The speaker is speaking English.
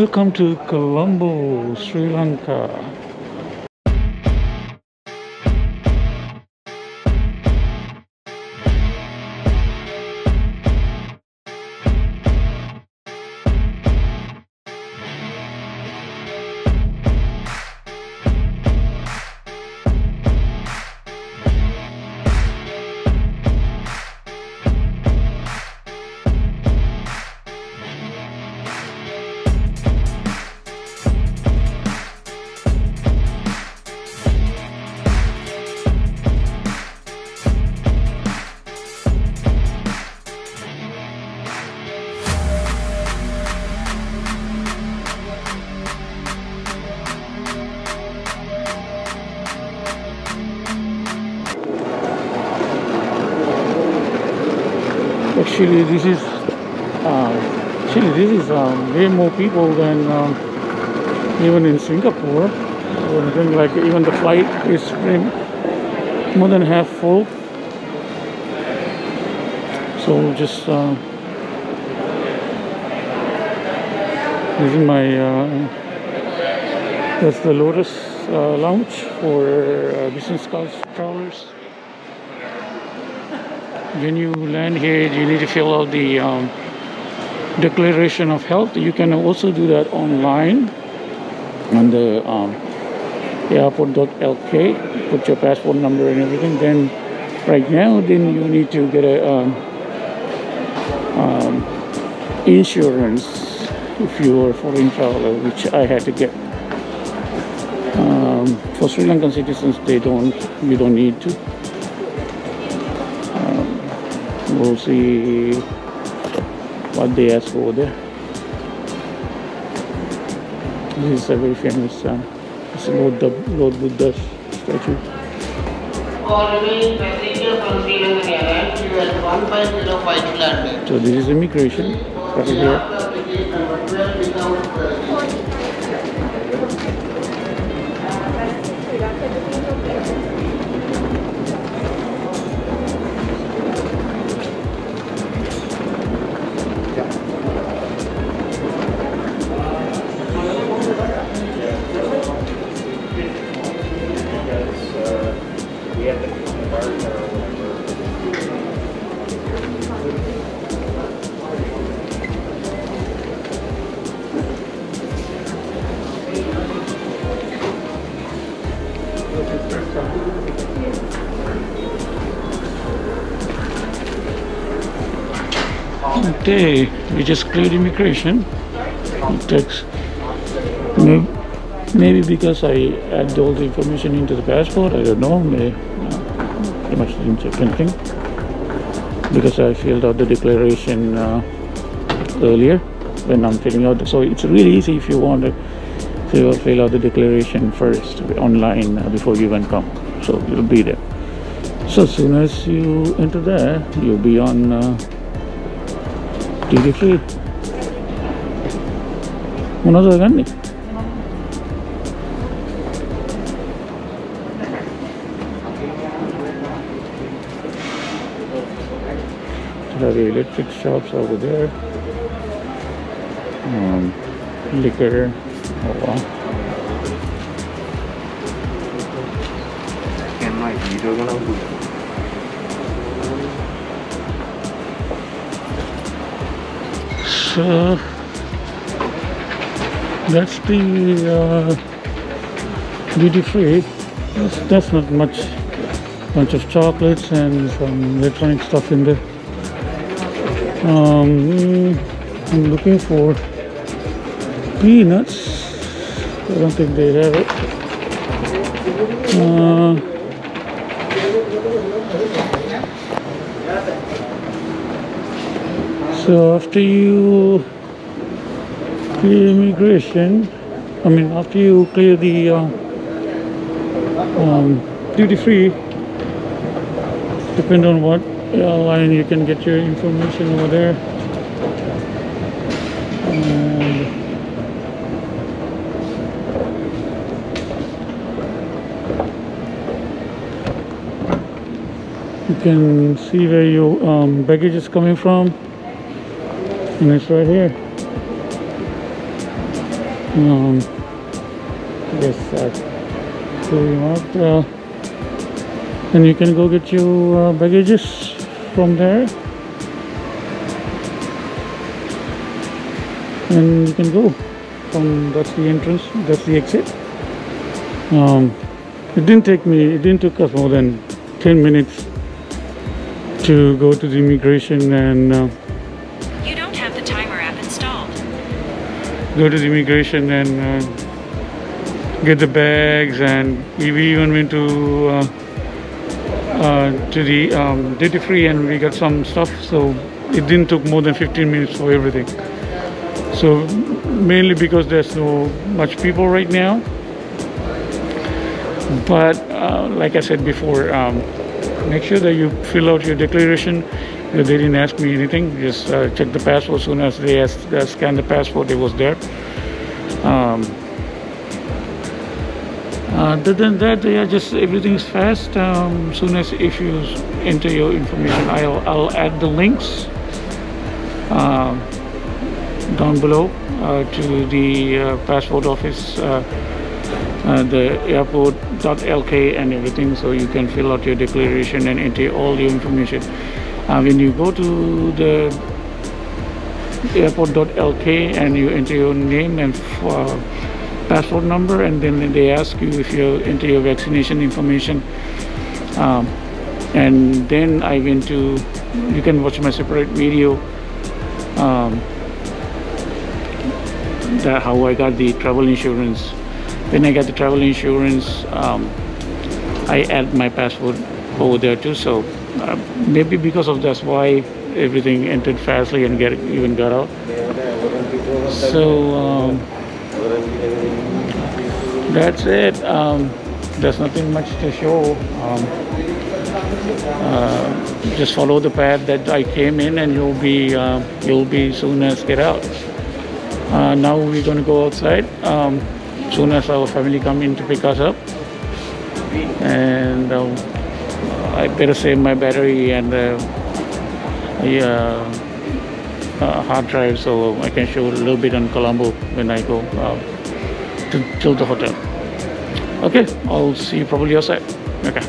Welcome to Colombo, Sri Lanka. Actually, this is way more people than even in Singapore. I think like even the flight is more than half full. So just this is my that's the Lotus lounge for business class travelers. When you land here, you need to fill out the declaration of health. You can also do that online on the airport.lk. Put your passport number and everything. Then right now, then you need to get a insurance if you are a foreign traveler, which I had to get. For Sri Lankan citizens, you don't need to. We'll see what they ask over there. This is a very famous it's Lord Buddha statue. For remaining passengers from Sri Lankan Airlines, you are 1.05 kilometers. So this is immigration right here. Okay, we just cleared immigration. It takes maybe because I add all the information into the passport. I don't know. Pretty much didn't check anything because I filled out the declaration earlier when I'm filling out. So it's really easy if you want to fill out the declaration first online before you even come. So you'll be there. So as soon as you enter there, you'll be on duty free. Monoso kan ni? There are electric shops over there. Liquor. Oh wow. So that's the duty free. That's not much. Bunch of chocolates and some electronic stuff in there. I'm looking for peanuts. I don't think they have it. So after you clear immigration, after you clear the duty free, depend on what airline, you can get your information over there. And you can see where your baggage is coming from, and it's right here. Yes, fill him up, and you can go get your baggages from there, and you can go from, that's the entrance, that's the exit. It didn't take us more than 10 minutes to go to the immigration and you don't have the timer app installed. Go to the immigration and get the bags, and we even went to the duty free and we got some stuff, so it didn't took more than 15 minutes for everything. So mainly because there's no much people right now, but like I said before, make sure that you fill out your declaration. They didn't ask me anything, just check the passport. As soon as they scanned the passport, it was there. Other than that, yeah, just everything's fast. Soon as if you enter your information, I'll add the links down below to the passport office, the airport.lk and everything, so you can fill out your declaration and enter all your information. When you go to the airport.lk and you enter your name and passport number, and then they ask you if you enter your vaccination information, and then I went to, you can watch my separate video, that how I got the travel insurance. When I got the travel insurance, I add my passport over there too, so maybe because of that's why everything entered fastly and even got out. So that's it. There's nothing much to show. Just follow the path that I came in, and you'll be soon as get out. Now we're going to go outside. Soon as our family come in to pick us up, and I better save my battery and hard drive so I can show a little bit on Colombo when I go to the hotel. Okay, I'll see you probably outside. Okay.